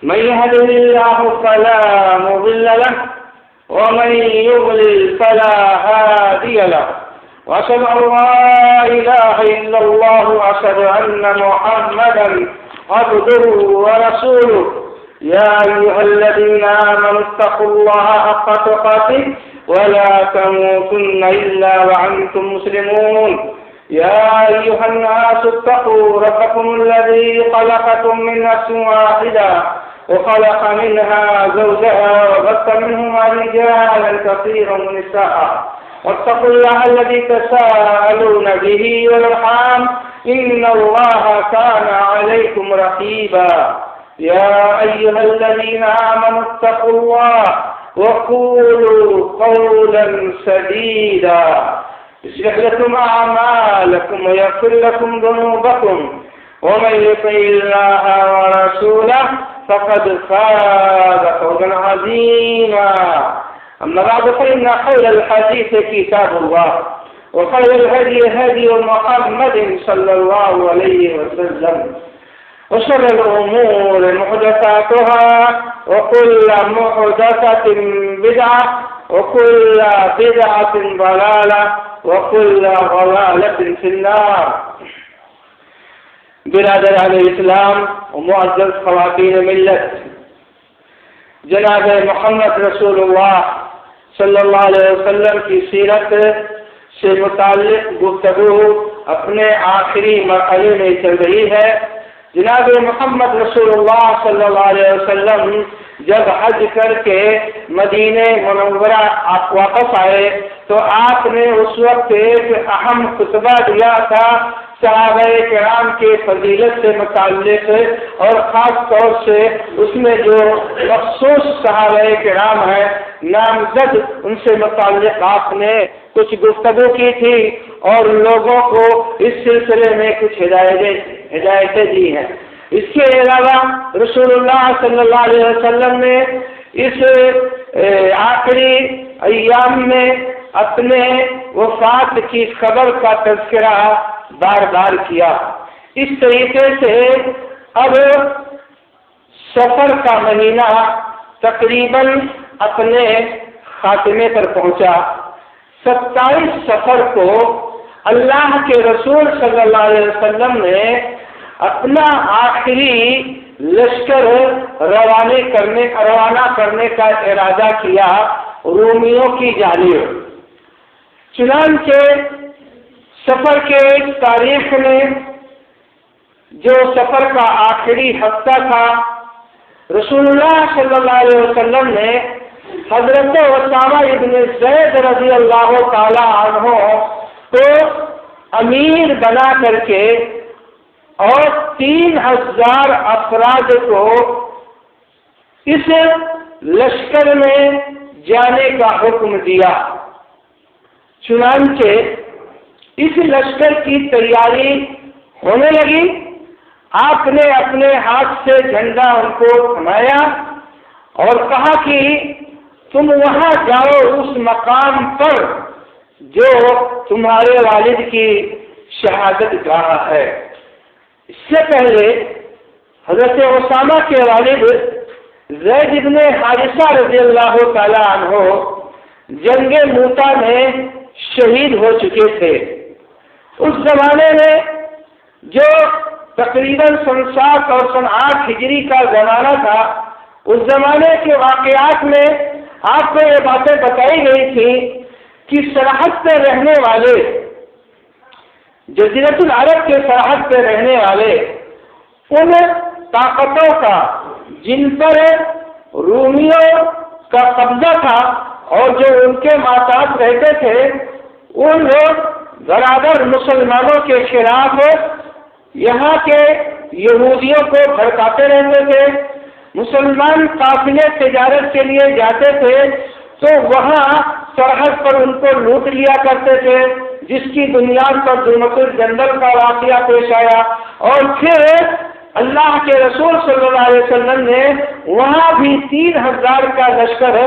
من يهده الله فلا مضل له ومن يضلل فلا هادي له وأشهد أن لا إله إلا الله وأشهد أن محمدا عبده ورسوله. يا أيها الذين آمنوا اتقوا الله حق تقاته ولا تموتن إلا وأنتم مسلمون. يا أيها الناس اتقوا ربكم الذي خلقكم من نفس واحدة وخلق منها زوجها وبث منهما رجالا كثيرا ونساء واتقوا الله الذي تساءلون به والأرحام إن الله كان عليكم رقيبا. يا أيها الذين آمنوا اتقوا الله وقولوا قولا سديدا يصلح لكم أعمالكم ويغفر لكم ذنوبكم ومن يطع الله ورسوله فقد فاز فوزا عظيما. أما بعد فإن خير الحديث كتاب الله وخير الهدي هدي محمد صلى الله عليه وسلم وشر الأمور محدثاتها وكل محدثة بدعة وكل بدعة ضلالة وكل ضلالة في النار. برادران الاسلام و معزز خواتین ملت، جناب محمد رسول اللہ صلی اللہ علیہ وسلم کی سیرت سے متعلق گفتگو اپنے آخری مرحلے میں چل رہی ہے. جناب محمد رسول اللہ صلی اللہ علیہ وسلم جب حج کر کے مدینہ منورہ واپس آئے تو آپ نے اس وقت ایک اہم خطبہ دیا تھا صحابہ کرام کے فضیلت سے متعلق، اور خاص طور سے اس میں جو مخصوص صحابہ کرام ہیں نامزد ان سے متعلق آپ نے کچھ گفتگو کی تھی اور لوگوں کو اس سلسلے میں کچھ ہدایتیں دی ہیں. اس کے علاوہ رسول اللہ صلی اللہ علیہ وسلم نے اس آخری ایام میں اپنے وفات کی خبر کا تذکرہ بار بار کیا. اس طریقے سے اب سفر کا مہینہ تقریباً اپنے خاتمے پر پہنچا. 27 سفر کو اللہ کے رسول صلی اللہ علیہ وسلم نے اپنا آخری لشکر روانہ کرنے کا ارادہ کیا رومیوں کی جانب. چنانچہ سفر کے تاریخ میں جو سفر کا آخری ہفتہ تھا، رسول اللہ صلی اللہ علیہ وسلم نے حضرت اسامہ ابن زید رضی اللہ تعالی عنہ کو امیر بنا کر کے اور 3000 افراد کو اس لشکر میں جانے کا حکم دیا. چنانچہ اس لشکر کی تیاری ہونے لگی. آپ نے اپنے ہاتھ سے جھنڈا ان کو تھمایا اور کہا کہ تم وہاں جاؤ اس مقام پر جو تمہارے والد کی شہادت گاہ ہے. اس سے پہلے حضرت اسامہ کے والد زید بن حارثہ رضی اللہ تعالی عنہ جنگ موتا میں شہید ہو چکے تھے. اس زمانے میں جو تقریباً سن 7 اور سن 8 ہجری کا زمانہ تھا، اس زمانے کے واقعات میں آپ کو یہ باتیں بتائی گئی تھی کہ سرحد پہ رہنے والے، جزیرۃ العرب کے سرحد پہ رہنے والے ان طاقتوں کا جن پر رومیوں کا قبضہ تھا اور جو ان کے ماتحت رہتے تھے، ان لوگ برابر مسلمانوں کے خلاف یہاں کے یہودیوں کو بھڑکاتے رہتے تھے. مسلمان قافلے تجارت کے لیے جاتے تھے تو وہاں سرحد پر ان کو لوٹ لیا کرتے تھے، جس کی بنیاد پر ظلمت الجندل کا واقعہ پیش آیا. اور پھر اللہ کے رسول صلی اللہ علیہ وسلم نے وہاں بھی 3000 کا لشکر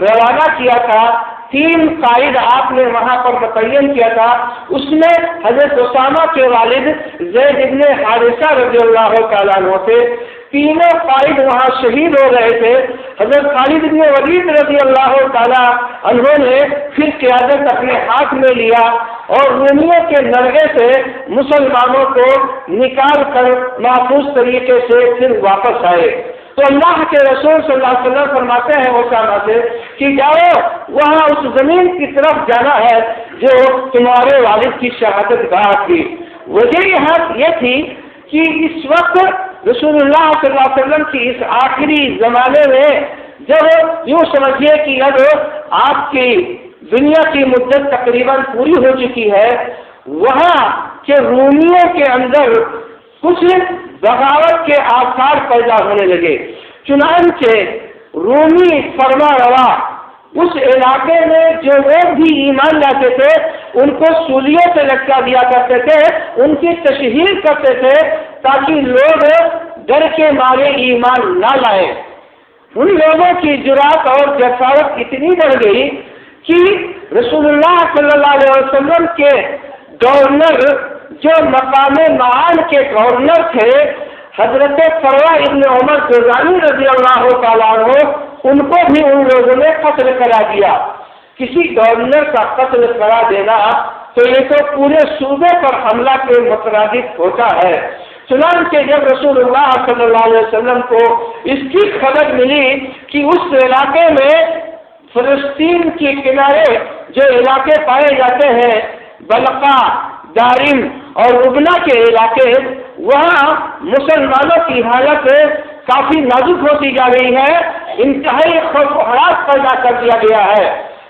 روانہ کیا تھا. 3 قائد آپ نے وہاں پر متعین کیا تھا. اس میں حضرت اسامہ کے والد زید بن حارثہ رضی اللہ تعالیٰ عنہ تھے. تینوں قائد وہاں شہید ہو گئے تھے۔ حضرت خالد بن ولید رضی اللہ تعالیٰ عنہ نے پھر قیادت اپنے ہاتھ میں لیا اور رومیوں کے نرغے سے مسلمانوں کو نکال کر محفوظ طریقے سے پھر واپس آئے۔ تو اللہ کے رسول صلی اللہ علیہ وسلم فرماتے ہیں اسامہ سے کہ جاؤ وہاں اس زمین کی طرف جانا ہے جو تمہارے والد کی شہادت گاہ تھی۔ وجہ یہاں یہ تھی کہ اس وقت رسول اللہ صلی اللہ علیہ وسلم کی اس آخری زمانے میں جب یوں سمجھیے کہ اب آپ کی دنیا کی مدت تقریباً پوری ہو چکی ہے، وہاں کے رومیوں کے اندر کچھ بغاوت کے آثار پیدا ہونے لگے۔ چنانچہ رومی فرما روا اس علاقے میں جو لوگ بھی ایمان لاتے تھے ان کو سولیوں سے لٹکا دیا کرتے تھے، ان کی تشہیر کرتے تھے تاکہ لوگ ڈر کے مارے ایمان نہ لائیں۔ ان لوگوں کی جرات اور جسارت اتنی بڑھ گئی کہ رسول اللہ صلی اللہ علیہ وسلم کے گورنر جو مقام معان کے گورنر تھے حضرت فروہ ابن عمر جوزانی رضی اللہ تعالیٰ عنہ، ان کو بھی ان لوگوں نے قتل کرا دیا۔ کسی گورنر کا قتل کرا دینا تو یہ تو پورے صوبے پر حملہ کے مترادف ہوتا ہے۔ چنانچہ جب رسول اللہ صلی اللہ علیہ وسلم کو اس کی خبر ملی کہ اس علاقے میں فلسطین کے کنارے جو علاقے پائے جاتے ہیں بلقا، دارم اور ربنا کے علاقے، وہاں مسلمانوں کی حالت کافی نازک ہوتی جا رہی ہے، انتہائی خوف و ہراس پیدا کر دیا گیا ہے،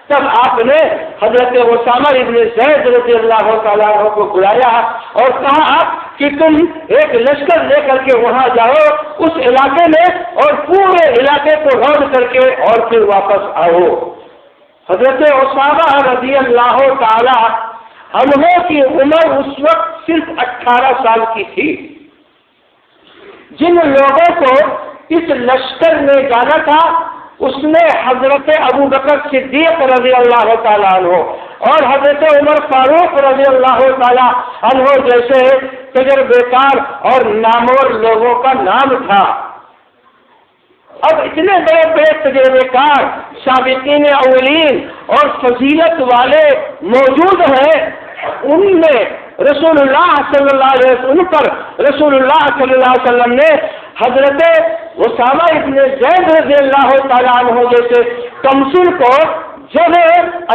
تب آپ نے حضرت اسامہ ابن زید رضی اللہ تعالیٰ عنہ کو بلایا اور کہا کہ تم ایک لشکر لے کر کے وہاں جاؤ اس علاقے میں اور پورے علاقے کو روڈ کر کے اور پھر واپس آؤ۔ حضرت اسامہ رضی اللہ تعالیٰ عنہ کی عمر اس وقت صرف 18 سال کی تھی۔ جن لوگوں کو اس لشکر میں جانا تھا اس میں حضرت ابو بکر صدیق رضی اللہ تعالیٰ عنہ اور حضرت عمر فاروق رضی اللہ تعالیٰ عنہ جیسے تجربے کار اور نامور لوگوں کا نام تھا۔ اب اتنے بڑے بڑے تجربے کار سابقین اولین اور فضیلت والے موجود ہیں، ان میں رسول اللہ صلی اللہ علیہ وسلم، ان پر رسول اللہ صلی اللہ علیہ وسلم نے حضرت اسامہ ابن زید رضی اللہ تعالیٰ عنہ جیسے کمسن کو جب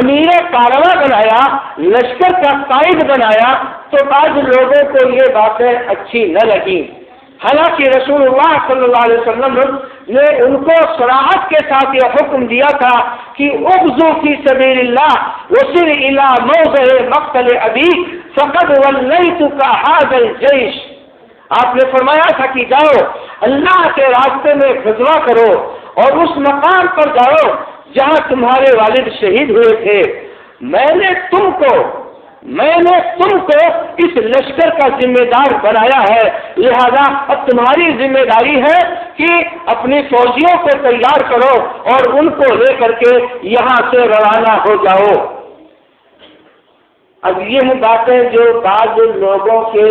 امیر کارواں بنایا، لشکر کا قائد بنایا، تو بعض لوگوں کو یہ باتیں اچھی نہ لگیں۔ حالانکہ رسول اللہ صلی اللہ علیہ وسلم نے ان کو صراحت کے ساتھ یہ حکم دیا تھا کہ اغزو فی سبیل اللہ وسر الی موضع مقتل ابیک فقد ولیتک ھذا الجیش۔ آپ نے فرمایا تھا کہ جاؤ اللہ کے راستے میں غزوہ کرو اور اس مقام پر جاؤ جہاں تمہارے والد شہید ہوئے تھے۔ میں نے تم کو اس لشکر کا ذمہ دار بنایا ہے، لہذا اب تمہاری ذمہ داری ہے کہ اپنی فوجیوں کو تیار کرو اور ان کو لے کر کے یہاں سے روانہ ہو جاؤ۔ اب یہ باتیں جو بعض لوگوں کے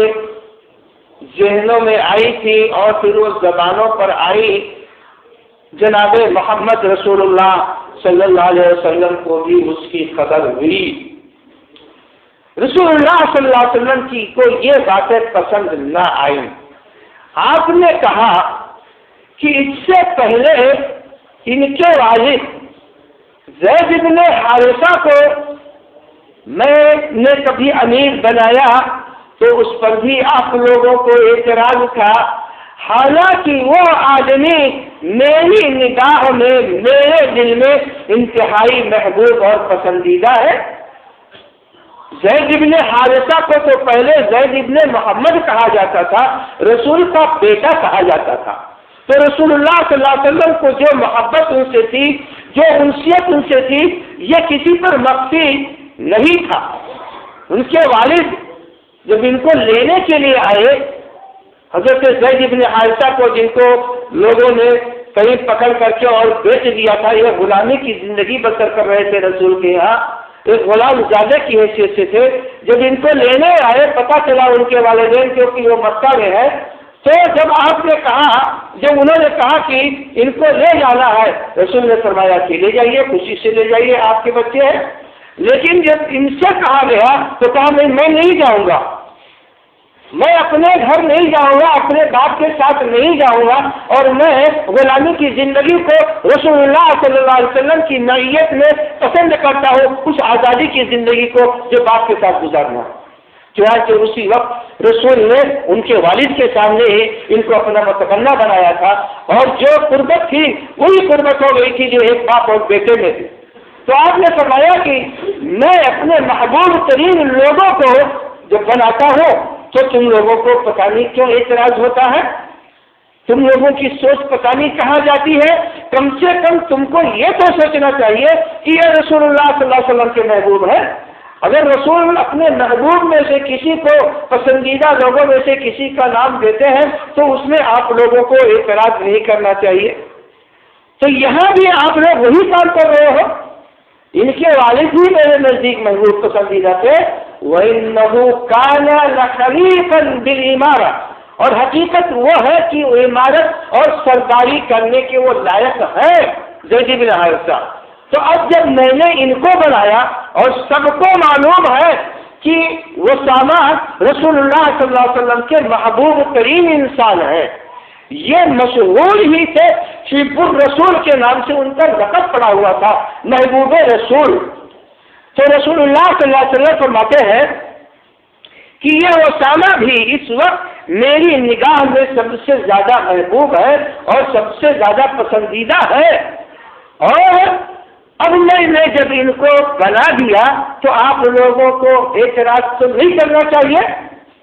ذہنوں میں آئی تھی اور پھر وہ زبانوں پر آئی، جناب محمد رسول اللہ صلی اللہ علیہ وسلم کو بھی اس کی خبر ہوئی۔ رسول اللہ صلی اللہ علیہ وسلم کی کو یہ باتیں پسند نہ آئیں۔ آپ نے کہا کہ اس سے پہلے ان کے والد زید بن حارثہ کو میں نے کبھی امیر بنایا تو اس پر بھی آپ لوگوں کو اعتراض تھا، حالانکہ وہ آدمی میری نگاہ میں، میرے دل میں انتہائی محبوب اور پسندیدہ ہے۔ زید ابن حارثہ کو تو پہلے زید ابن محمد کہا جاتا تھا، رسول کا بیٹا کہا جاتا تھا، تو رسول اللہ صلی اللہ علیہ وسلم کو جو محبت ان سے تھی، جو انسیت ان سے تھی، یہ کسی پر مخفی نہیں تھا۔ ان کے والد جب ان کو لینے کے لیے آئے، حضرت زید ابن حارثہ کو، جن کو لوگوں نے کہیں پکڑ کر کے اور بیچ دیا تھا، یہ غلامی کی زندگی بسر کر رہے تھے رسول کے یہاں، ایک غلام زیادہ کی حیثیت سے تھے، جب ان کو لینے آئے پتہ چلا ان کے والدین کیونکہ وہ مکہ میں ہے، تو جب آپ نے کہا، جب انہوں نے کہا کہ ان کو لے جانا ہے، رسول نے فرمایا کہ لے جائیے، خوشی سے لے جائیے، آپ کے بچے ہیں۔ لیکن جب ان سے کہا گیا تو کہا میں نہیں جاؤں گا، میں اپنے گھر نہیں جاؤں گا، اپنے باپ کے ساتھ نہیں جاؤں گا، اور میں غلامی کی زندگی کو رسول اللہ صلی اللہ علیہ وسلم کی معیت میں پسند کرتا ہوں، اس آزادی کی زندگی کو جو باپ کے ساتھ گزارنا۔ چنانچہ اسی وقت رسول نے ان کے والد کے سامنے ہی ان کو اپنا متبنہ بنایا تھا، اور جو قربت تھی وہی قربت ہو گئی تھی جو ایک باپ اور بیٹے میں تھی۔ تو آپ نے فرمایا کہ میں اپنے محبوب ترین لوگوں کو جب بناتا ہوں تو تم لوگوں کو پتہ نہیں کیوں اعتراض ہوتا ہے، تم لوگوں کی سوچ پتہ نہیں کہاں جاتی ہے۔ کم سے کم تم کو یہ تو سوچنا چاہیے کہ یہ رسول اللہ صلی اللہ علیہ وسلم کے محبوب ہیں۔ اگر رسول اپنے محبوب میں سے کسی کو، پسندیدہ لوگوں میں سے کسی کا نام دیتے ہیں تو اس میں آپ لوگوں کو اعتراض نہیں کرنا چاہیے۔ تو یہاں بھی آپ لوگ وہی کام کر رہے ہو۔ ان کے والد بھی میرے نزدیک محبوب پسندیدہ تھے، وَإِنَّهُ كَانَ لَخَلِيفًا بِالْإِمَارَةِ، اور حقیقت وہ ہے کہ وہ عمارت اور سرداری کرنے کے وہ لائق ہے، زید بن حارثہ۔ تو اب جب میں نے ان کو بنایا اور سب کو معلوم ہے کہ اسامہ رسول اللہ صلی اللہ علیہ وسلم کے محبوب ترین انسان ہے، یہ مشہور ہی تھے، شیب الرسول کے نام سے ان کا لقب پڑا ہوا تھا، محبوب رسول۔ تو رسول اللہ صلی اللہ علیہ وسلم فرماتے ہیں کہ یہ اسامہ بھی اس وقت میری نگاہ میں سب سے زیادہ محبوب ہے اور سب سے زیادہ پسندیدہ ہے۔ اور اب میں نے جب ان کو بنا دیا تو آپ لوگوں کو اعتراض تو نہیں کرنا چاہیے،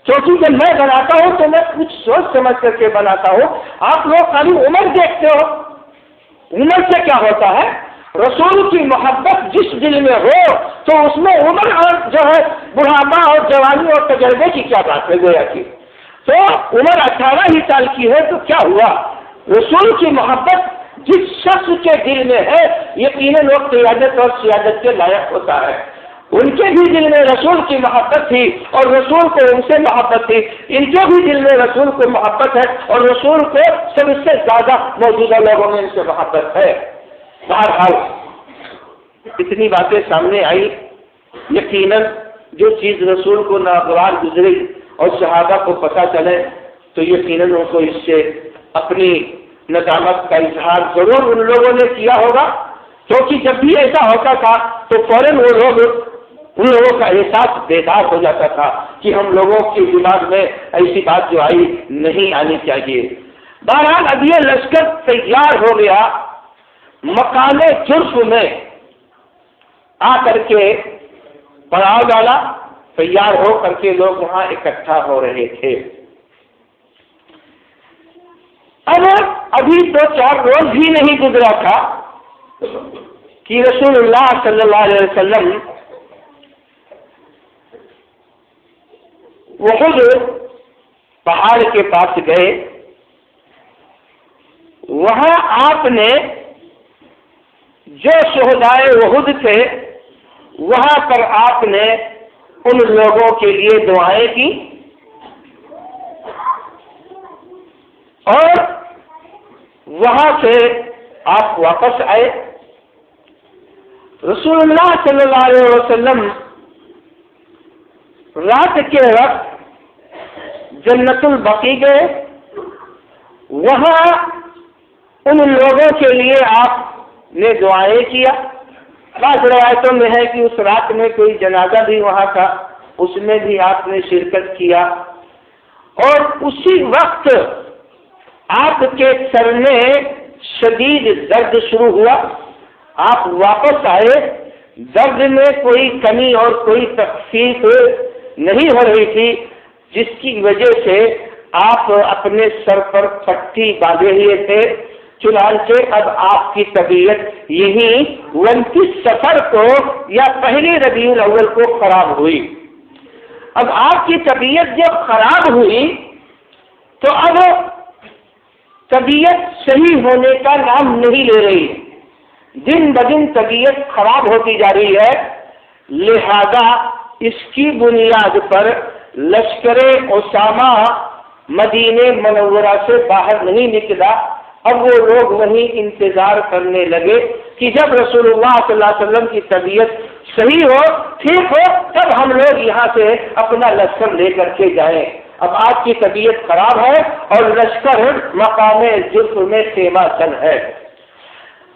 کیونکہ جب میں بناتا ہوں تو میں کچھ سوچ سمجھ کر کے بناتا ہوں۔ آپ لوگ خالی عمر دیکھتے ہو، عمر سے کیا ہوتا ہے؟ رسول کی محبت جس دل میں ہو تو اس میں عمر اور جو ہے بڑھاپا اور جوانی اور تجربے کی کیا بات ہے گویا کی۔ تو عمر 18 ہی سال کی ہے تو کیا ہوا؟ رسول کی محبت جس شخص کے دل میں ہے یقیناً وہ قیادت اور سیادت کے لائق ہوتا ہے۔ ان کے بھی دل میں رسول کی محبت تھی اور رسول کو ان سے محبت تھی، ان کے بھی دل میں رسول کو محبت ہے اور رسول کو سب سے زیادہ موجودہ لوگوں میں ان سے محبت ہے۔ بہرحال اتنی باتیں سامنے آئی، یقیناً جو چیز رسول کو ناگوار گزری اور صحابہ کو پتہ چلے تو یقیناً ان کو اس سے اپنی ندامت کا اظہار ضرور ان لوگوں نے کیا ہوگا، کیونکہ جب بھی ایسا ہوتا تھا تو فوراً وہ لوگ، ان لوگوں کا احساس بیدار ہو جاتا تھا کہ ہم لوگوں کے دماغ میں ایسی بات جو آئی نہیں آنی چاہیے۔ بہرحال اب یہ لشکر تیار ہو گیا، مقام جرف میں آ کر کے پڑاؤ ڈالا، تیار ہو کر کے لوگ وہاں اکٹھا ہو رہے تھے۔ اب ابھی 2-4 روز بھی نہیں گزرا تھا کہ رسول اللہ صلی اللہ علیہ وسلم احد پہاڑ کے پاس گئے۔ وہاں آپ نے جو شہدائے احد تھے وہاں پر آپ نے ان لوگوں کے لیے دعائیں کی اور وہاں سے آپ واپس آئے۔ رسول اللہ صلی اللہ علیہ وسلم رات کے وقت جنت البقیع گئے، وہاں ان لوگوں کے لیے آپ نے دعائیں کیا۔ بعض روایتوں میں ہے کہ اس رات میں کوئی جنازہ بھی وہاں تھا، اس میں بھی آپ نے شرکت کیا، اور اسی وقت آپ کے سر میں شدید درد شروع ہوا۔ آپ واپس آئے، درد میں کوئی کمی اور کوئی تخفیف نہیں ہو رہی تھی، جس کی وجہ سے آپ اپنے سر پر پٹی باندھے ہوئے تھے۔ چنانچہ اب آپ کی طبیعت یہی 29 صفر کو یا پہلی ربیع الاول کو خراب ہوئی۔ اب آپ کی طبیعت جب خراب ہوئی تو اب طبیعت صحیح ہونے کا نام نہیں لے رہی، دن بدن طبیعت خراب ہوتی جا رہی ہے۔ لہذا اس کی بنیاد پر لشکر اسامہ مدینے منورہ سے باہر نہیں نکلا۔ اب وہ لوگ وہیں انتظار کرنے لگے کہ جب رسول اللہ صلی اللہ علیہ وسلم کی طبیعت صحیح ہو، ٹھیک ہو، تب ہم لوگ یہاں سے اپنا لشکر لے کر کے جائیں۔ اب آپ کی طبیعت خراب ہے اور لشکر مقام جرف میں خیمہ چل ہے۔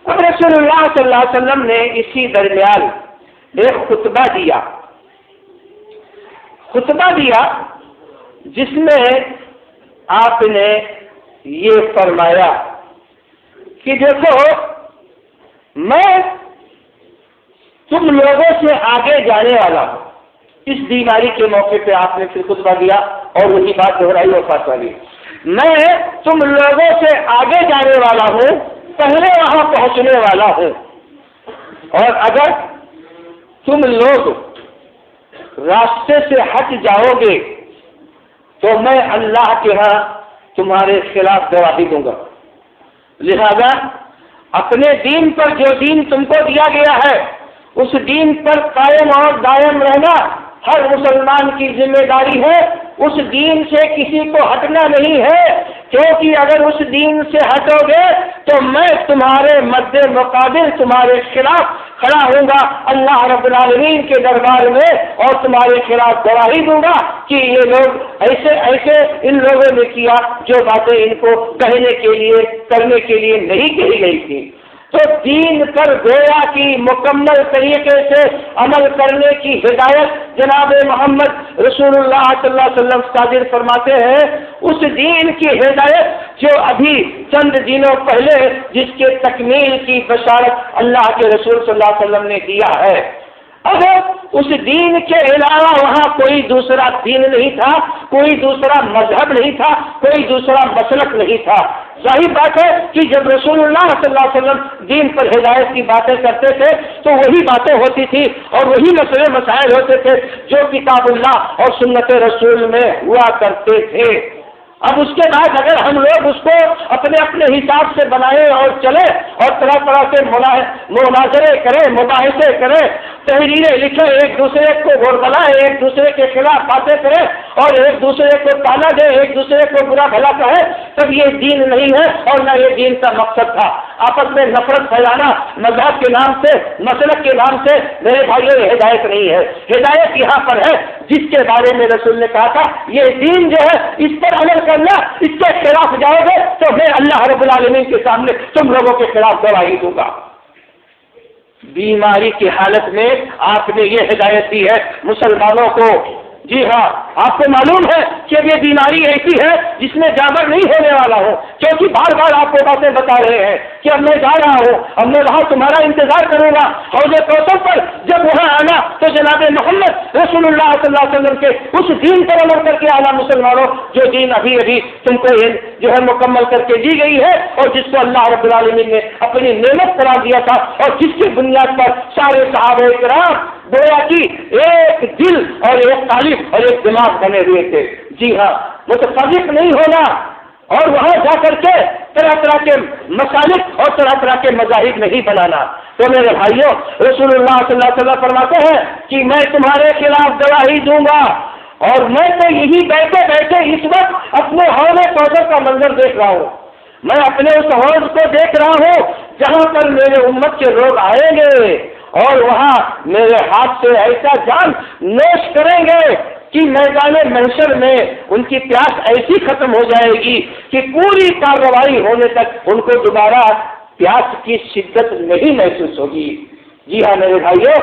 اب رسول اللہ صلی اللہ علیہ وسلم نے اسی درمیان ایک خطبہ دیا جس میں آپ نے یہ فرمایا کہ دیکھو، میں تم لوگوں سے آگے جانے والا ہوں۔ اس بیماری کے موقع پہ آپ نے پھر خطبہ دیا اور وہی بات دہرائی وفات والی، میں تم لوگوں سے آگے جانے والا ہوں، پہلے وہاں پہنچنے والا ہوں، اور اگر تم لوگ راستے سے ہٹ جاؤ گے تو میں اللہ کے ہاں تمہارے خلاف گواہی دوں گا۔ لہذا اپنے دین پر، جو دین تم کو دیا گیا ہے، اس دین پر قائم اور دائم رہنا ہر مسلمان کی ذمہ داری ہے۔ اس دین سے کسی کو ہٹنا نہیں ہے، کیونکہ اگر اس دین سے ہٹو گے تو میں تمہارے مد مقابل تمہارے خلاف کھڑا ہوں گا اللہ رب العالمین کے دربار میں، اور تمہارے خلاف گواہی دوں گا کہ یہ لوگ ایسے ان لوگوں نے کیا جو باتیں ان کو کہنے کے لیے، کرنے کے لیے نہیں کہی گئی تھی۔ تو دین پر گویا کی مکمل طریقے سے عمل کرنے کی ہدایت جناب محمد رسول اللہ صلی اللہ علیہ وسلم صادر فرماتے ہیں۔ اس دین کی ہدایت جو ابھی چند دنوں پہلے جس کے تکمیل کی بشارت اللہ کے رسول صلی اللہ علیہ وسلم نے دیا ہے، اب اس دین کے علاوہ وہاں کوئی دوسرا دین نہیں تھا، کوئی دوسرا مذہب نہیں تھا، کوئی دوسرا مسلک نہیں تھا۔ ظاہر بات ہے کہ جب رسول اللہ صلی اللہ علیہ وسلم دین پر ہدایت کی باتیں کرتے تھے تو وہی باتیں ہوتی تھی اور وہی مسئلے مسائل ہوتے تھے جو کتاب اللہ اور سنت رسول میں ہوا کرتے تھے۔ اب اس کے بعد اگر ہم لوگ اس کو اپنے حساب سے بنائیں اور چلیں اور طرح طرح سے مناظرے کریں، مباحثے کریں، تحریریں لکھیں، ایک دوسرے کو غور بلائیں، ایک دوسرے کے خلاف باتیں کریں اور ایک دوسرے کو تانا دیں، ایک دوسرے کو برا بھلا کہیں، تب یہ دین نہیں ہے اور نہ یہ دین کا مقصد تھا۔ آپس میں نفرت پھیلانا مذہب کے نام سے، مسلک کے نام سے، میرے بھائیوں یہ ہدایت نہیں ہے۔ ہدایت یہاں پر ہے جس کے بارے میں رسول نے کہا تھا یہ دین جو ہے اس پر عمل کرنا، اس کے خلاف جاؤ گے تو میں اللہ رب العالمین کے سامنے تم لوگوں کے خلاف گواہی دوں گا۔ بیماری کی حالت میں آپ نے یہ ہدایت دی ہے مسلمانوں کو۔ جی ہاں، آپ کو معلوم ہے کہ یہ بیماری ایسی ہے جس میں جابر نہیں ہونے والا ہوں، کیونکہ بار بار آپ کو باتیں بتا رہے ہیں کہ اب میں جا رہا ہوں، اب میں وہاں تمہارا انتظار کروں گا حوض کوثر پر۔ جب وہاں آنا تو جناب محمد رسول اللہ صلی اللہ علیہ وسلم کے اس دین پر عمل کر کے آنا مسلمانوں، جو دین ابھی تم کو جو ہے مکمل کر کے دی گئی ہے اور جس کو اللہ رب العالمین نے اپنی نعمت قرار دیا تھا اور جس کی بنیاد پر سارے صحابہ کرام گویا کی ایک دل اور ایک قالب اور ایک دماغ بنے ہوئے تھے۔ جی ہاں، متفرق نہیں ہونا اور وہاں جا کر کے طرح طرح کے مسالک اور طرح طرح کے مذاہب نہیں بنانا۔ تو میرے بھائیوں، رسول اللہ صلی اللہ علیہ وسلم فرماتے ہیں کہ میں تمہارے خلاف گواہی دوں گا، اور میں تو یہی بیٹھے بیٹھے اس وقت اپنے حوض کوثر کا منظر دیکھ رہا ہوں۔ میں اپنے اس حوض کو دیکھ رہا ہوں جہاں پر میرے امت کے لوگ آئیں گے اور وہاں میرے ہاتھ سے ایسا جان نوش کریں گے کہ میدان محشر میں ان کی پیاس ایسی ختم ہو جائے گی کہ پوری کارروائی ہونے تک ان کو دوبارہ پیاس کی شدت نہیں محسوس ہوگی۔ جی ہاں میرے بھائیوں،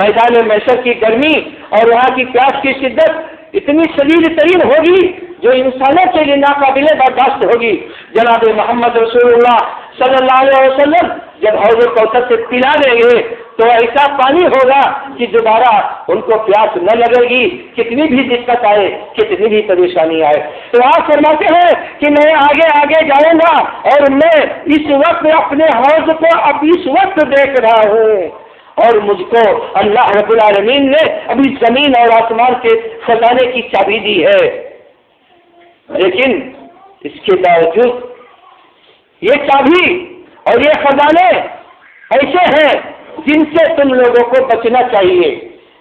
میدان محشر کی گرمی اور وہاں کی پیاس کی شدت اتنی شدید ترین ہوگی جو انسانوں کے لیے ناقابل برداشت ہوگی۔ جناب محمد رسول اللہ صلی اللہ علیہ وسلم جب حوض کوثر سے پلا دیں گے تو ایسا پانی ہوگا کہ دوبارہ ان کو پیاس نہ لگے گی، کتنی بھی دقت آئے، کتنی بھی پریشانی آئے۔ تو آپ فرماتے ہیں کہ میں آگے آگے جاؤں گا اور میں اس وقت اپنے حوض کو اب اس وقت دیکھ رہا ہوں، اور مجھ کو اللہ رب العالمین نے ابھی زمین اور آسمان کے خزانے کی چابی دی ہے، لیکن اس کے باوجود یہ چابی اور یہ خزانے ایسے ہیں جن سے تم لوگوں کو بچنا چاہیے،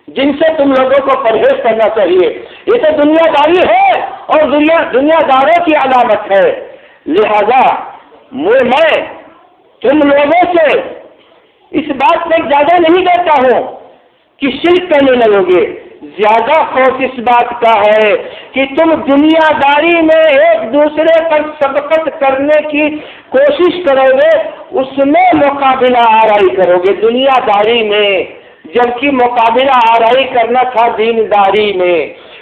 جن سے تم لوگوں کو پرہیز کرنا چاہیے۔ یہ تو دنیا داری ہے اور دنیا داروں کی علامت ہے۔ لہذا میں تم لوگوں سے اس بات پر زیادہ نہیں ڈرتا ہوں کہ شرک کرنے لگو گے، زیادہ خوف اس بات کا ہے کہ تم دنیا داری میں ایک دوسرے پر سبقت کرنے کی کوشش کرو گے، اس میں مقابلہ آرائی کرو گے دنیا داری میں، جبکہ مقابلہ آرائی کرنا تھا دینداری میں۔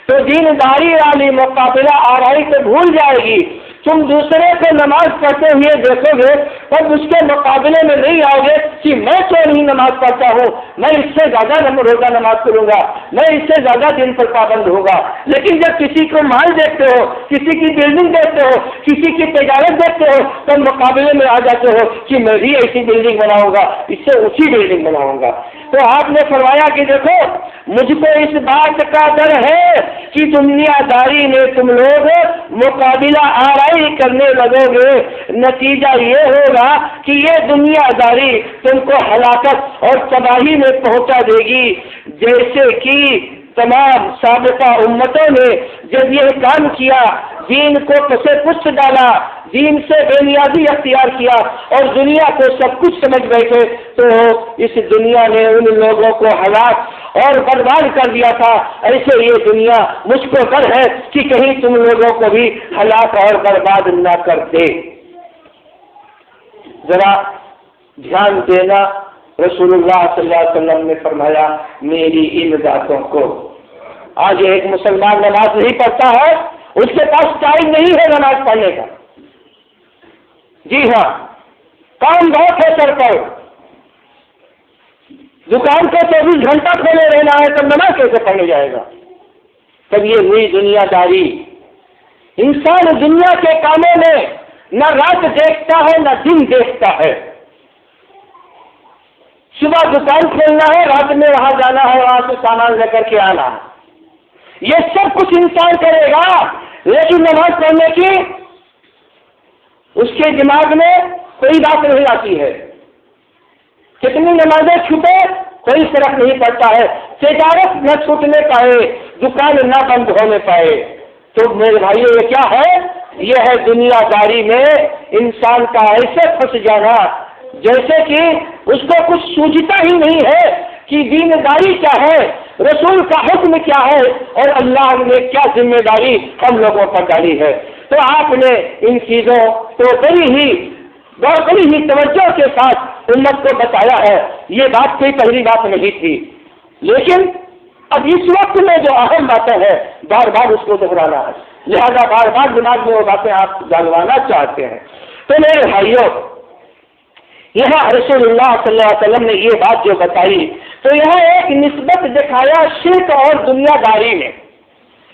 تو دینداری والی مقابلہ آرائی کو بھول جائے گی، تم دوسرے کو نماز پڑھتے ہوئے دیکھو گے اور اس کے مقابلے میں نہیں آؤ گے کہ میں کیوں نہیں نماز پڑھتا ہوں، میں اس سے زیادہ روزہ نماز پڑھوں گا، میں اس سے زیادہ دن پر پابند ہوگا۔ لیکن جب کسی کو مال دیکھتے ہو، کسی کی بلڈنگ دیکھتے ہو، کسی کی تجارت دیکھتے ہو، تو مقابلے میں آ جاتے ہو کہ میں بھی ایسی بلڈنگ بناؤں گا، اس سے اونچی بلڈنگ بناؤں گا۔ تو آپ نے فرمایا کہ دیکھو مجھ کو اس بات کا ڈر ہے کہ دنیا داری میں تم لوگ مقابلہ آرائی کرنے لگو گے، نتیجہ یہ ہوگا کہ یہ دنیا داری تم کو ہلاکت اور تباہی میں پہنچا دے گی، جیسے کہ تمام سابقہ امتوں نے جب یہ کام کیا، دین کو پسے پشت ڈالا، دین سے بے نیازی اختیار کیا اور دنیا کو سب کچھ سمجھ بیٹھے، تو اس دنیا نے ان لوگوں کو ہلاک اور برباد کر دیا تھا۔ ایسے یہ دنیا مجھ کو ڈر ہے کہ کہیں تم لوگوں کو بھی ہلاک اور برباد نہ کر دے۔ ذرا دھیان دینا، رسول اللہ صلی اللہ علیہ وسلم نے فرمایا میری ان باتوں کو۔ آج ایک مسلمان نماز نہیں پڑھتا ہے، اس کے پاس ٹائم نہیں ہے نماز پڑھنے کا۔ جی ہاں، کام بہت ہے سر پر، دکان کو 24 گھنٹہ کھولے رہنا ہے، تب نماز کیسے پڑھنے جائے گا؟ تب یہ ہوئی دنیا داری۔ انسان دنیا کے کاموں میں نہ رات دیکھتا ہے نہ دن دیکھتا ہے۔ صبح دکان کھولنا ہے، رات میں وہاں جانا ہے، وہاں سے سامان لے کر کے آنا ہے، یہ سب کچھ انسان کرے گا، لیکن نماز پڑھنے کی اس کے دماغ میں کوئی بات نہیں آتی ہے۔ کتنی نمازیں چھوٹے کوئی فرق نہیں پڑتا ہے، تجارت نہ چھوٹنے پائے، دکان نہ بند ہونے پائے۔ تو میرے بھائیو یہ کیا ہے؟ یہ ہے دنیا داری میں انسان کا ایسے پھنس جانا جیسے کہ اس کو کچھ سوچتا ہی نہیں ہے کہ دینداری کیا ہے، رسول کا حکم کیا ہے اور اللہ نے کیا ذمہ داری ہم لوگوں پر ڈالی ہے۔ تو آپ نے ان چیزوں کو بڑی ہی توجہ کے ساتھ امت کو بتایا ہے۔ یہ بات کوئی پہلی بات نہیں تھی، لیکن اب اس وقت میں جو اہم باتیں ہیں بار بار اس کو دہرانا ہے، لہذا بار بار دماغ میں وہ باتیں آپ ڈالوانا چاہتے ہیں۔ تو میرے بھائیوں، یہاں رسول اللہ صلی اللہ علیہ وسلم نے یہ بات جو بتائی، تو یہاں ایک نسبت دکھایا شرک اور دنیا داری میں۔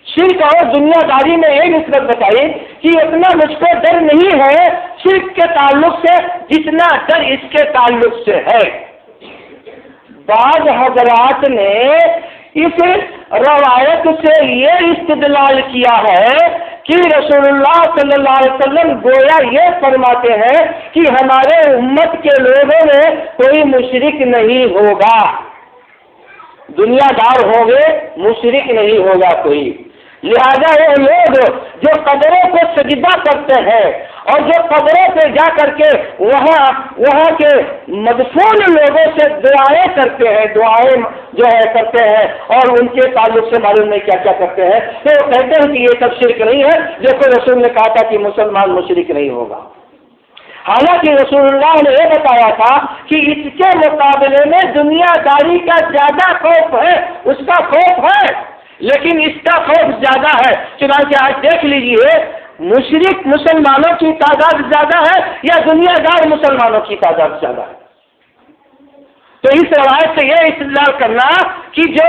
شرک اور دنیا داری میں یہ نسبت بتائی کہ اتنا مجھ کو ڈر نہیں ہے شرک کے تعلق سے جتنا ڈر اس کے تعلق سے ہے۔ بعض حضرات نے اس روایت سے یہ استدلال کیا ہے کہ رسول اللہ صلی اللہ علیہ وسلم گویا یہ فرماتے ہیں کہ ہمارے امت کے لوگوں میں کوئی مشرک نہیں ہوگا، دنیا دار ہوں گے، مشرک نہیں ہوگا کوئی۔ لہذا وہ لوگ جو قبروں کو سجدہ کرتے ہیں اور جو قبروں پہ جا کر کے وہاں کے مدفون لوگوں سے دعائیں کرتے ہیں، دعائیں جو ہے کرتے ہیں اور ان کے تعلق سے معلوم نہیں کیا کیا کرتے ہیں، تو وہ کہتے ہیں کہ یہ سب شرک نہیں ہے۔ دیکھو رسول نے کہا تھا کہ مسلمان مشرک نہیں ہوگا، حالانکہ رسول اللہ نے یہ بتایا تھا کہ اس کے مقابلے میں دنیا داری کا زیادہ خوف ہے، اس کا خوف ہے، لیکن اس کا خوف زیادہ ہے۔ چنانچہ آج دیکھ لیجیے مشرک مسلمانوں کی تعداد زیادہ ہے یا دنیا دار مسلمانوں کی تعداد زیادہ ہے؟ تو اس روایت سے یہ استدلال کرنا کہ جو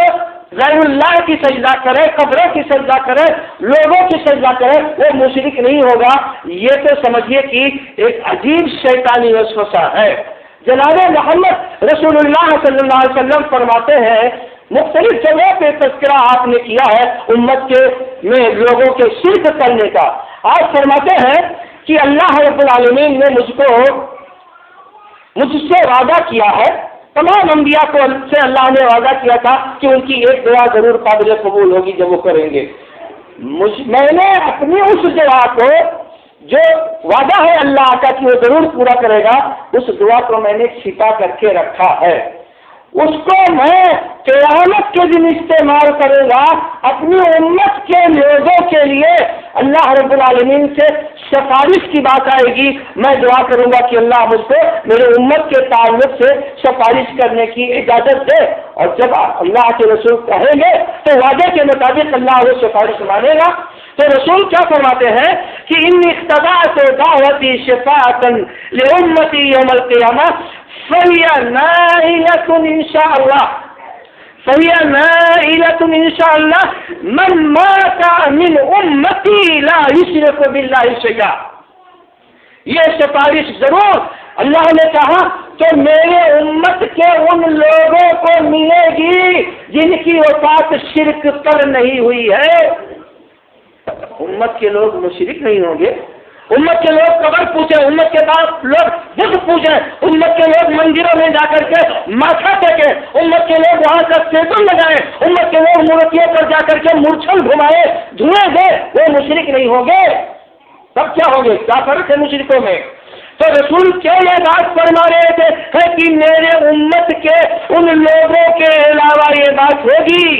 غیر اللہ کی سجدہ کرے، قبروں کی سجدہ کرے، لوگوں کی سجدہ کرے، وہ مشرک نہیں ہوگا، یہ تو سمجھیے کہ ایک عجیب شیطانی وسوسہ ہے۔ جناب محمد رسول اللہ صلی اللہ علیہ وسلم فرماتے ہیں، مختلف جگہوں پہ تذکرہ آپ نے کیا ہے امت کے میں لوگوں کے شرک کرنے کا۔ آپ فرماتے ہیں کہ اللہ رب العالمین نے مجھ سے وعدہ کیا ہے، تمام انبیاء کو سے اللہ نے وعدہ کیا تھا کہ ان کی ایک دعا ضرور قابل قبول ہوگی جب وہ کریں گے۔ میں نے اپنی اس دعا کو جو وعدہ ہے اللہ کا کہ وہ ضرور پورا کرے گا، اس دعا کو میں نے چھپا کر کے رکھا ہے، اس کو میں قیامت کے دن استعمال کروں گا اپنی امت کے لوگوں کے لیے۔ اللہ رب العالمین سے سفارش کی بات آئے گی، میں دعا کروں گا کہ اللہ مجھ کو میرے امت کے تعلق سے سفارش کرنے کی اجازت دے، اور جب اللہ کے رسول کہیں گے تو وعدے کے مطابق اللہ وہ سفارش مانے گا۔ تو رسول کیا فرماتے ہیں کہ انی اقتضاءت دعوتی شفاعۃ لامتی یوم القیامہ فہی نائلۃ انشاء اللہ، فہی نائلۃ انشاء اللہ من مات من امتی لا یشرک باللہ شیئا۔ یہ سفارش ضرور اللہ نے کہا تو میرے امت کے ان لوگوں کو ملے گی جن کی وفات شرک پر نہیں ہوئی ہے۔ امت کے لوگ مشرک نہیں ہوں گے، امت کے لوگ قبر پوچھیں، امت کے بعد لوگ بت پوچھیں، امت کے لوگ مندروں میں جا کر کے ماتھا ٹیکیں، امت کے لوگ وہاں کا سیتن لگائیں، امت کے لوگ مورتیوں پر جا کر کے مورچھل گھمائے دھوئیں دے، وہ مشرک نہیں ہوں گے۔ تب کیا ہوں گے؟ کیا فرق ہے مشرکوں میں؟ تو رسول کیا یہ بات فرما رہے تھے کہ میرے امت کے ان لوگوں کے علاوہ یہ بات ہوگی،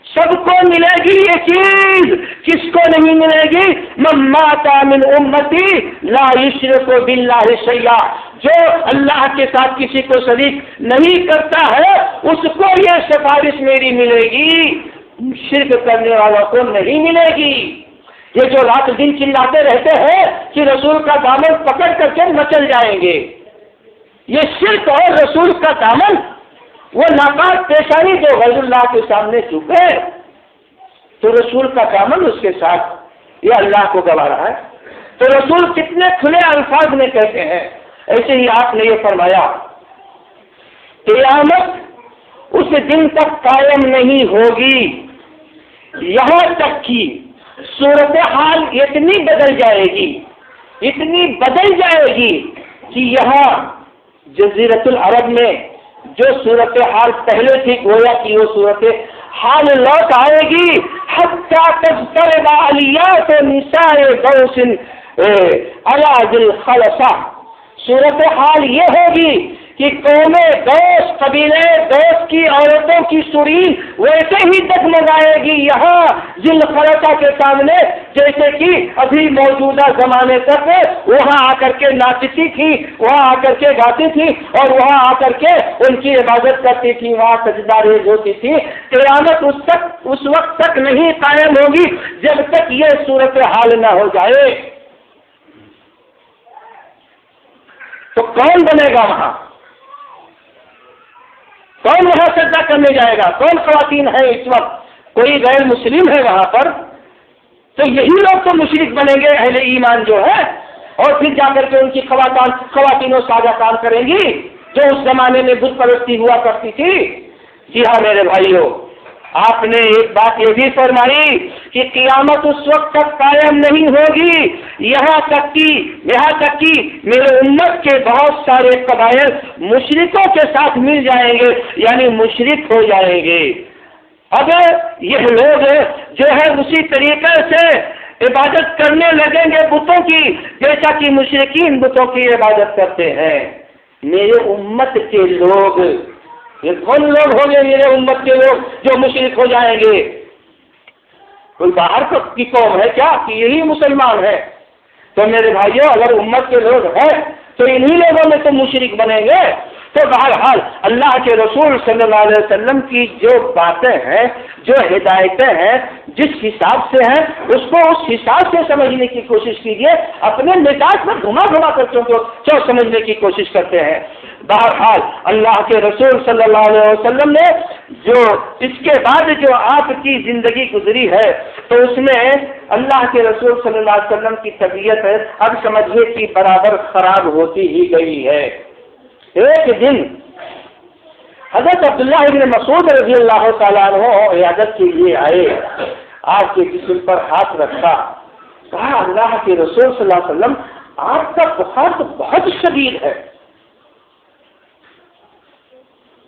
سب کو ملے گی یہ چیز، کس کو نہیں ملے گی؟ من مات من امتی لا یشرک باللہ شیئا، جو اللہ کے ساتھ کسی کو شریک نہیں کرتا ہے اس کو یہ سفارش میری ملے گی، شرک کرنے والوں کو نہیں ملے گی۔ یہ جو رات دن چلاتے رہتے ہیں کہ رسول کا دامن پکڑ کر کے مچل جائیں گے، یہ شرک اور رسول کا دامن، وہ ناپاک پیشانی جو غیر اللہ کے سامنے جھکے تو رسول کا دامن اس کے ساتھ، یہ اللہ کو گوا رہا ہے۔ تو رسول کتنے کھلے الفاظ میں کہتے ہیں، ایسے ہی آپ نے یہ فرمایا قیامت اس دن تک قائم نہیں ہوگی یہاں تک کہ صورتحال اتنی بدل جائے گی، اتنی بدل جائے گی کہ یہاں جزیرۃ العرب میں جو صورتحال پہلے تھی گویا کہ وہ صورتحال لوٹ آئے گی، حتی تضطرب علیات نساء غوث علی ذی الخلصہ۔ صورتحال یہ ہوگی کہ قوم دوس، قبیلے دوس کی عورتوں کی سرین ویسے ہی ڈگمگائے گی یہاں ذی الخلصہ کے سامنے، جیسے کہ ابھی موجودہ زمانے تک وہاں آ کر کے ناچتی تھی، وہاں آ کر کے گاتی تھی اور وہاں آ کر کے ان کی عبادت کرتی تھی، وہاں سجدہ ریز ہوتی تھی۔ قیامت اس وقت تک نہیں قائم ہوگی جب تک یہ صورتحال نہ ہو جائے۔ تو کون بنے گا وہاں؟ کون وہاں سجدہ کرنے جائے گا؟ کون خواتین ہیں اس وقت؟ کوئی غیر مسلم ہے وہاں پر؟ تو یہی لوگ تو مشرک بنیں گے، اہل ایمان جو ہے، اور پھر جا کر کے ان کی خواتینوں سادہ کام کریں گی جو اس زمانے میں بت پرستی ہوا کرتی تھی۔ جی ہاں میرے بھائیوں، آپ نے ایک بات یہ بھی فرمائی کہ قیامت اس وقت تک قائم نہیں ہوگی یہاں تک کہ میرے امت کے بہت سارے قبائل مشرکوں کے ساتھ مل جائیں گے، یعنی مشرک ہو جائیں گے۔ اب یہ لوگ جو ہے اسی طریقے سے عبادت کرنے لگیں گے بتوں کی، جیسا کہ مشرکین بتوں کی عبادت کرتے ہیں۔ میرے امت کے لوگ، یہ کون لوگ ہوں گے میرے امت کے لوگ جو مشرک ہو جائیں گے؟ کوئی باہر کی قوم ہے کیا کہ یہی مسلمان ہے؟ تو میرے بھائیوں، اگر امت کے لوگ ہیں تو انہی لوگوں میں تو مشرک بنیں گے۔ تو بہرحال اللہ کے رسول صلی اللہ علیہ وسلم کی جو باتیں ہیں، جو ہدایتیں ہیں، جس حساب سے ہیں اس کو اس حساب سے سمجھنے کی کوشش کیجیے، اپنے مزاج پر گھما کر کیوں سمجھنے کی کوشش کرتے ہیں۔ بہرحال اللہ کے رسول صلی اللہ علیہ وسلم نے جو اس کے بعد جو آپ کی زندگی گزری ہے تو اس میں اللہ کے رسول صلی اللہ علیہ وسلم کی طبیعت اب سمجھیے کہ برابر خراب ہوتی ہی گئی ہے۔ ایک دن حضرت عبداللہ ابن مسعود رضی اللہ تعالیٰ عنہ عیادت کے لیے آئے، آپ کے جسم پر ہاتھ رکھا، کہا اللہ کے رسول صلی اللہ علیہ وسلم آپ کا بخار تو بہت شدید ہے۔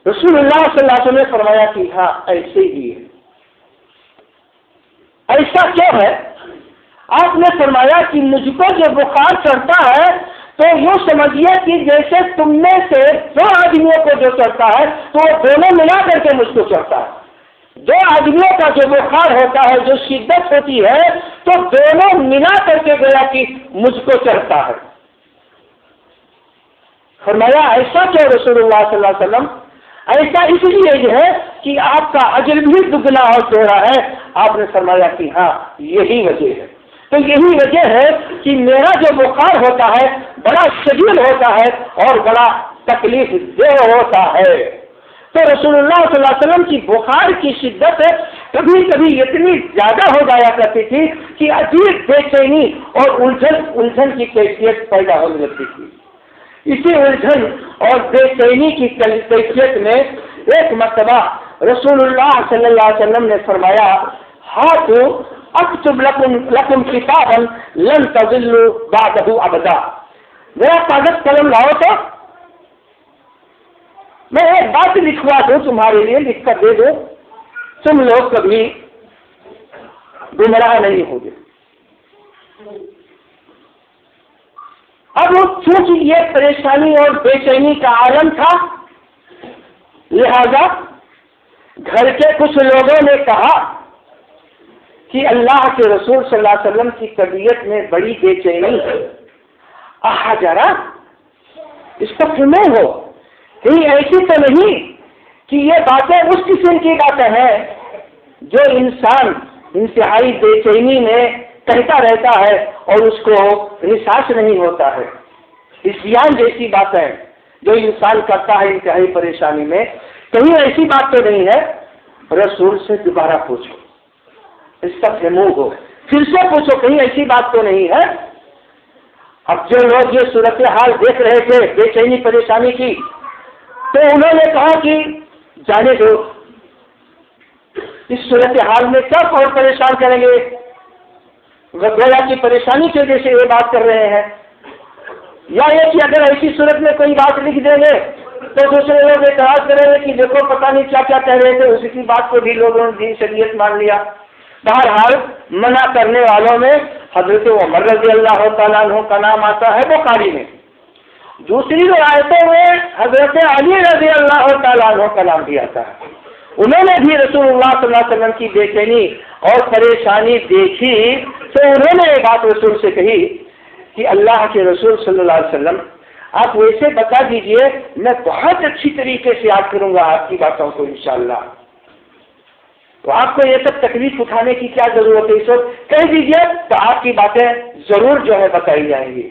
رسول اللہ صلی اللہ علیہ وسلم نے فرمایا کہ ہاں ایسے ہی ہے، ایسا کیوں ہے؟ آپ نے فرمایا کہ مجھ کو جو بخار چڑھتا ہے تو یوں سمجھیے کہ جیسے تم میں سے دو آدمیوں کو جو چڑھتا ہے تو وہ دونوں ملا کر کے مجھ کو چڑھتا ہے۔ دو آدمیوں کا جو بخار ہوتا ہے، جو شدت ہوتی ہے، تو دونوں ملا کر کے گویا کہ مجھ کو چڑھتا ہے۔ فرمایا ایسا کیوں رسول اللہ صلی اللہ علیہ وسلم؟ ایسا اس لیے ہے کہ آپ کا اجر بھی دگنا اور چہرہ ہے۔ آپ نے فرمایا کہ ہاں یہی وجہ ہے۔ تو یہی وجہ ہے کہ میرا جو بخار ہوتا ہے بڑا شدید ہوتا ہے اور بڑا تکلیف دہ ہوتا ہے۔ تو رسول اللہ صلی اللہ علیہ وسلم کی بخار کی شدت کبھی کبھی اتنی زیادہ ہو جایا کرتی تھی کہ عجیب بے چینی اور الجھن کی کیفیت پیدا ہونے لگتی تھی۔ اسی الجھن اور بے چینی کی کیفیت میں ایک مرتبہ رسول اللہ صلی اللہ علیہ وسلم نے فرمایا، ہاتھ اکتب لکم کتابا لن تضلوا بعدہ ابدا۔ میرا کاغذ قلم لاؤ تو میں ایک بات لکھوا دوں تمہارے لیے، لکھ کر دے دو، تم لوگ کبھی گمراہ نہیں ہوگے۔ اب چونکہ یہ پریشانی اور بے چینی کا عالم تھا، لہذا گھر کے کچھ لوگوں نے کہا کہ اللہ کے رسول صلی اللہ علیہ وسلم کی طبیعت میں بڑی بے چینی ہے، ذرا اس کو سنے ہو، کہیں ایسی تو نہیں کہ یہ باتیں اس قسم کی باتیں ہیں جو انسان انتہائی بے چینی میں کہتا رہتا ہے اور اس کو احساس نہیں ہوتا ہے، عصیان جیسی باتیں جو انسان کرتا ہے انتہائی پریشانی میں، کہیں ایسی بات تو نہیں ہے؟ رسول سے دوبارہ پوچھو، اس کا منہ ہو، پھر سے پوچھو، کہیں ایسی بات تو نہیں ہے؟ اب جو لوگ یہ صورتحال دیکھ رہے تھے بے چینی پریشانی کی، تو انہوں نے کہا کہ جانے دو، اس صورتحال میں کیا اور پریشان کریں گے، گویا کی پریشانی کی وجہ سے یہ بات کر رہے ہیں، یا یہ کہ اگر ایسی صورت میں کوئی بات لکھ دیں گے تو دوسرے لوگ اعتراض کریں گے کہ دیکھو پتہ نہیں کیا کیا کہہ رہے تھے، اسی کی بات کو بھی لوگوں نے دین شریعت مان لیا۔ بہرحال منع کرنے والوں میں حضرت عمر رضی اللہ تعالیٰ عنہ کا نام آتا ہے بخاری میں، دوسری روایتوں میں حضرت علی رضی اللہ تعالیٰ عنہ کا نام بھی آتا ہے۔ انہوں نے بھی رسول اللہ صلی اللہ علیہ وسلم کی بے چینی اور پریشانی دیکھی تو انہوں نے یہ بات رسول سے کہی کہ اللہ کے رسول صلی اللہ علیہ وسلم آپ ویسے بتا دیجئے، میں بہت اچھی طریقے سے یاد کروں گا آپ کی باتوں کو انشاءاللہ، تو آپ کو یہ سب تکلیف اٹھانے کی کیا ضرورت ہے، اس وقت کہہ دیجئے تو آپ کی باتیں ضرور جو ہے بتائی جائیں گی۔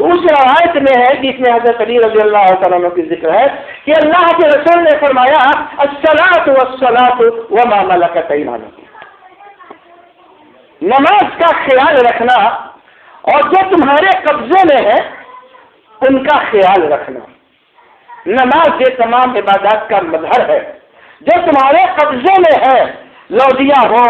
تو اس روایت میں ہے جس میں حضرت علی رضی اللہ تعالیٰ عنہ کی ذکر ہے کہ اللہ کے رسول نے فرمایا الصلاۃ والصلاۃ وما ملکت ایمانکم، نماز کا خیال رکھنا اور جو تمہارے قبضے میں ہے ان کا خیال رکھنا۔ نماز یہ تمام عبادات کا مظہر ہے، جو تمہارے قبضے میں ہے، لودیا ہو،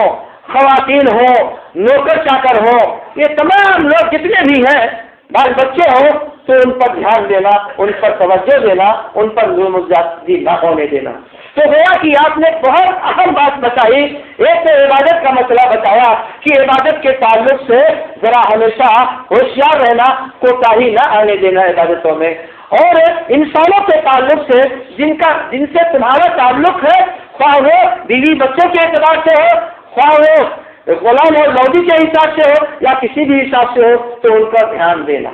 خواتین ہو، نوکر چاکر ہو، یہ تمام لوگ جتنے بھی ہیں، بال بچے ہوں تو ان پر دھیان دینا، ان پر توجہ دینا، ان پر ظلم و زیادتی نہ ہونے دینا۔ تو گویا کہ آپ نے بہت اہم بات بتائی، ایک تو عبادت کا مسئلہ بتایا کہ عبادت کے تعلق سے ذرا ہمیشہ ہوشیار رہنا، کوتاہی نہ آنے دینا عبادتوں میں، اور انسانوں کے تعلق سے جن سے تمہارا تعلق ہے، خواہ وہ بیوی بچوں کے اعتبار سے ہو، خواہ وہ غلام اور لودی کے حساب سے ہو یا کسی بھی حساب سے ہو، تو ان کا دھیان دینا۔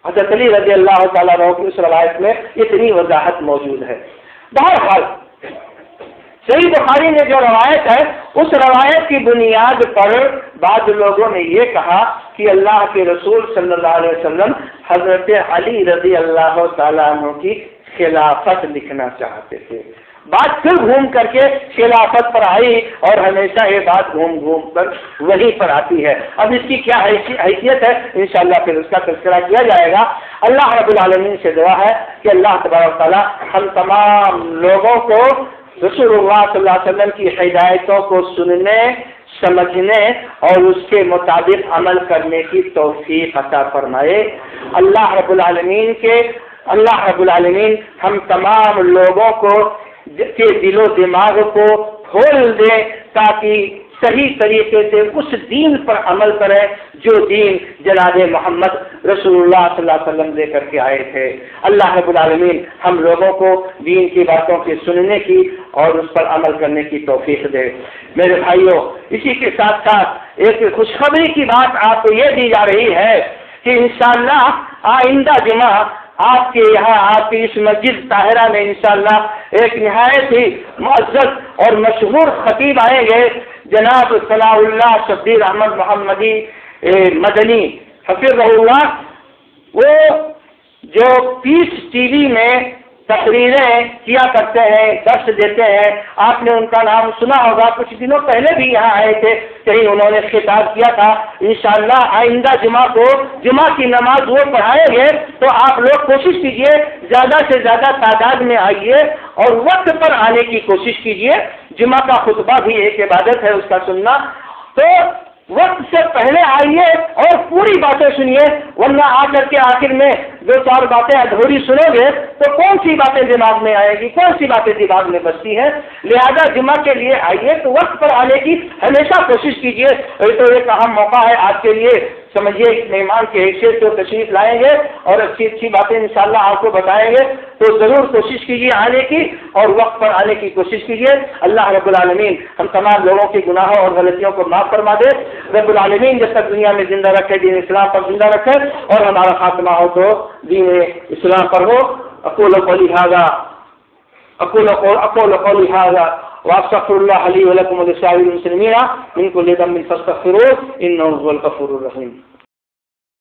حضرت علی رضی اللہ تعالیٰ عنہ کی اس روایت میں اتنی وضاحت موجود ہے۔ بہرحال صحیح بخاری میں جو روایت ہے، اس روایت کی بنیاد پر بعض لوگوں نے یہ کہا کہ اللہ کے رسول صلی اللہ علیہ وسلم حضرت علی رضی اللہ تعالیٰ عنہ کی خلافت لکھنا چاہتے تھے۔ بات پھر گھوم کر کے خلافت پر آئی اور ہمیشہ یہ بات گھوم گھوم کر وہی پر آتی ہے۔ اب اس کی کیا حیثیت ہے انشاءاللہ پھر اس کا تذکرہ کیا جائے گا۔ اللہ رب العالمین سے دعا ہے کہ اللہ تبارک و تعالیٰ ہم تمام لوگوں کو رسول اللہ صلی اللہ علیہ وسلم کی ہدایتوں کو سننے، سمجھنے اور اس کے مطابق عمل کرنے کی توفیق عطا فرمائے۔ اللہ رب العالمین ہم تمام لوگوں کو کے دل و دماغ کو کھول دے تاکہ صحیح طریقے سے اس دین پر عمل کریں جو دین جناب محمد رسول اللہ صلی اللہ علیہ وسلم لے کر کے آئے تھے۔ اللہ رب العالمین ہم لوگوں کو دین کی باتوں کے سننے کی اور اس پر عمل کرنے کی توفیق دے۔ میرے بھائیوں، اسی کے ساتھ ساتھ ایک خوشخبری کی بات آپ کو یہ دی جا رہی ہے کہ انشاءاللہ آئندہ جمعہ آپ کے یہاں، آپ کی اس مسجد طاہرہ میں انشاءاللہ ایک نہایت ہی معزز اور مشہور خطیب آئیں گے، جناب صلاح اللہ شبیر احمد محمدی مدنی حفظہ اللہ۔ وہ جو پیس ٹی وی میں تقریریں کیا کرتے ہیں، درس دیتے ہیں، آپ نے ان کا نام سنا ہوگا، کچھ دنوں پہلے بھی یہاں آئے تھے، کہیں انہوں نے خطاب کیا تھا۔ انشاءاللہ آئندہ جمعہ کو جمعہ کی نماز وہ پڑھائیں گے، تو آپ لوگ کوشش کیجئے زیادہ سے زیادہ تعداد میں آئیے اور وقت پر آنے کی کوشش کیجئے۔ جمعہ کا خطبہ بھی ایک عبادت ہے اس کا سننا، تو وقت سے پہلے آئیے اور پوری باتیں سنیے، ورنہ آ کر کے آخر میں دو چار باتیں ادھوری سنو گے تو کون سی باتیں دماغ میں آئے گی، کون سی باتیں دماغ میں بستی ہیں۔ لہذا جمعہ کے لیے آئیے تو وقت پر آنے کی ہمیشہ کوشش کیجیے۔ تو ایک اہم موقع ہے آپ کے لیے، سمجھیے مہمان کی حیثیت سے تشریف لائیں گے اور اچھی اچھی باتیں انشاءاللہ آپ کو بتائیں گے، تو ضرور کوشش کیجیے آنے کی اور وقت پر آنے کی کوشش کیجیے۔ اللہ رب العالمین ہم تمام لوگوں کے گناہوں اور غلطیوں کو معاف فرما دے۔ رب العالمین جب تک دنیا میں زندہ رکھے دین اسلام پر زندہ رکھے اور ہمارا خاتمہ ہو تو دین اسلام پر ہو۔ اقول قولی ھذا واستغفر الله لي ولكم ولسائر المسلمين من كل ذنب فاستغفروه انه هو الغفور الرحيم۔